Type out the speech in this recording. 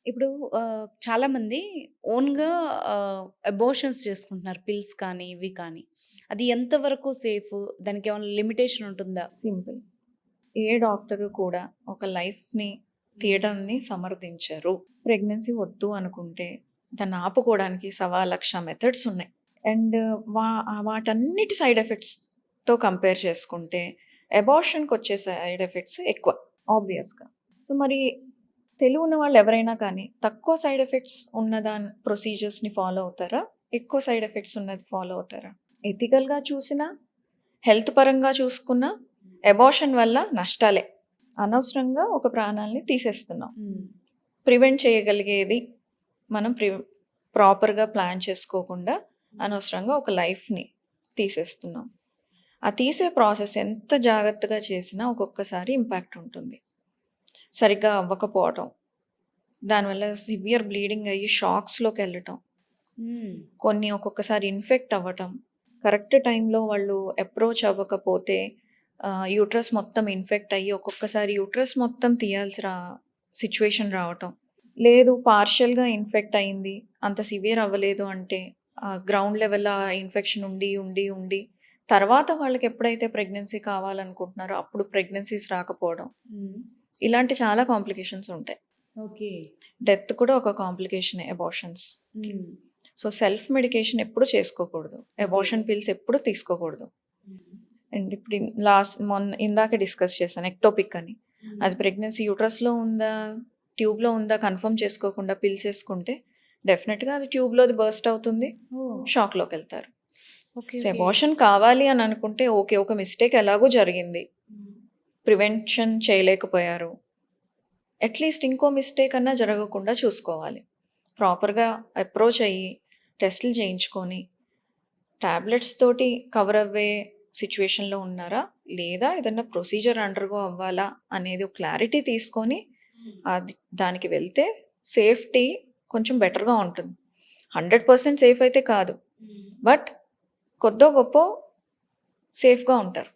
ఇప్పుడు చాలామంది ఓన్‌గా అబోర్షన్స్ చేసుకుంటున్నారు. పిల్స్ కానీ, ఇవి కానీ. అది ఎంతవరకు సేఫు? దానికేమన్నా లిమిటేషన్ ఉంటుందా? సింపుల్. ఏ డాక్టరు కూడా ఒక లైఫ్‌ని తీయడాన్ని సమర్థించరు. ప్రెగ్నెన్సీ వద్దు అనుకుంటే దాన్ని ఆపుకోవడానికి సవా లక్ష మెథడ్స్ ఉన్నాయి. అండ్ వాటన్నిటి సైడ్ ఎఫెక్ట్స్‌తో కంపేర్ చేసుకుంటే అబార్షన్‌కొచ్చే సైడ్ ఎఫెక్ట్స్ ఎక్కువ ఆబ్వియస్‌గా. సో, మరి తెలివున్న వాళ్ళు ఎవరైనా కానీ తక్కువ సైడ్ ఎఫెక్ట్స్ ఉన్న ప్రొసీజర్స్‌ని ఫాలో అవుతారా? ఎక్కువ సైడ్ ఎఫెక్ట్స్ ఉన్నది ఫాలో అవుతారా? ఎథికల్‌గా చూసినా, హెల్త్ పరంగా చూసుకున్నా అబార్షన్ వల్ల నష్టాలే. అనవసరంగా ఒక ప్రాణాల్ని తీసేస్తున్నాం. హ్మ్. ప్రివెంట్ చేయగలిగేది మనం ప్రాపర్‌గా ప్లాన్ చేసుకోకుండా అనవసరంగా ఒక లైఫ్‌ని తీసేస్తున్నాం. ఆ తీసే ప్రాసెస్ ఎంత జాగ్రత్తగా చేసినా ఒక్కొక్కసారి ఇంపాక్ట్ ఉంటుంది. సరిగ్గా అవ్వకపోవటం, దానివల్ల సివియర్ బ్లీడింగ్ అయ్యి షాక్స్‌లోకెళ్ళటం, హ్మ్. కొన్ని ఒక్కొక్కసారి ఇన్ఫెక్ట్ అవ్వటం, కరెక్ట్ టైంలో వాళ్ళు అప్రోచ్ అవ్వకపోతే యూట్రస్ మొత్తం ఇన్ఫెక్ట్ అయ్యి ఒక్కొక్కసారి యూట్రస్ మొత్తం తీయాల్సిన సిచ్యువేషన్ రావటం. లేదు పార్షియల్‌గా ఇన్ఫెక్ట్ అయింది. అంత సివియర్ అవ్వలేదు అంటే గ్రౌండ్ లెవెల్‌లో ఆ ఇన్ఫెక్షన్ ఉండి తర్వాత వాళ్ళకి ఎప్పుడైతే ప్రెగ్నెన్సీ కావాలనుకుంటున్నారో అప్పుడు ప్రెగ్నెన్సీస్ రాకపోవడం. హ్మ్. ఇలాంటి చాలా కాంప్లికేషన్స్ ఉంటాయి. ఓకే. డెత్ కూడా ఒక కాంప్లికేషనే అబార్షన్స్‌కి. హ్మ్. సో, సెల్ఫ్ మెడికేషన్ ఎప్పుడు చేసుకోకూడదు. ఓకే. అబార్షన్ పిల్స్ ఎప్పుడు తీసుకోకూడదు. హ్మ్. అండ్ ఇప్పుడు ఇందాక డిస్కస్ చేశాను ఎక్టోపిక్ అని. హ్మ్. అది ప్రెగ్నెన్సీ యూట్రస్‌లో ఉందా? ట్యూబ్‌లో ఉందా? కన్ఫర్మ్ చేసుకోకుండా పిల్స్ ఏసుకుంటే డెఫినిట్‌గా అది ట్యూబ్‌లోది బర్స్ట్ అవుతుంది. ఓహ్! షాక్‌లోకెళ్తారు. ఓకే. So, okay. అబార్షన్ కావాలి అని అనుకుంటే ఓకే. ఒక మిస్టేక్ ఎలాగో జరిగింది. హ్మ్. ప్రివెన్షన్ చేయలేకపోయారు. అట్‌లీస్ట్ ఇంకో మిస్టేక్ అన్నా జరగకుండా చూసుకోవాలి. ప్రాపర్‌గా అప్రోచ్ అయ్యి టెస్టులు చేయించుకొని టాబ్లెట్స్ తోటి కవర్ అవ్వే సిట్యుయేషన్‌లో ఉన్నారా? లేదా ఏదన్నా ప్రొసీజర్ అండర్‌గో అవ్వాలా? అనేది ఒక క్లారిటీ తీసుకొని అది దానికి వెళ్తే సేఫ్టీ కొంచెం బెటర్‌గా ఉంటుంది. 100% సేఫ్ అయితే కాదు. హ్మ్. బట్ కొద్దో గొప్పో సేఫ్‌గా ఉంటారు.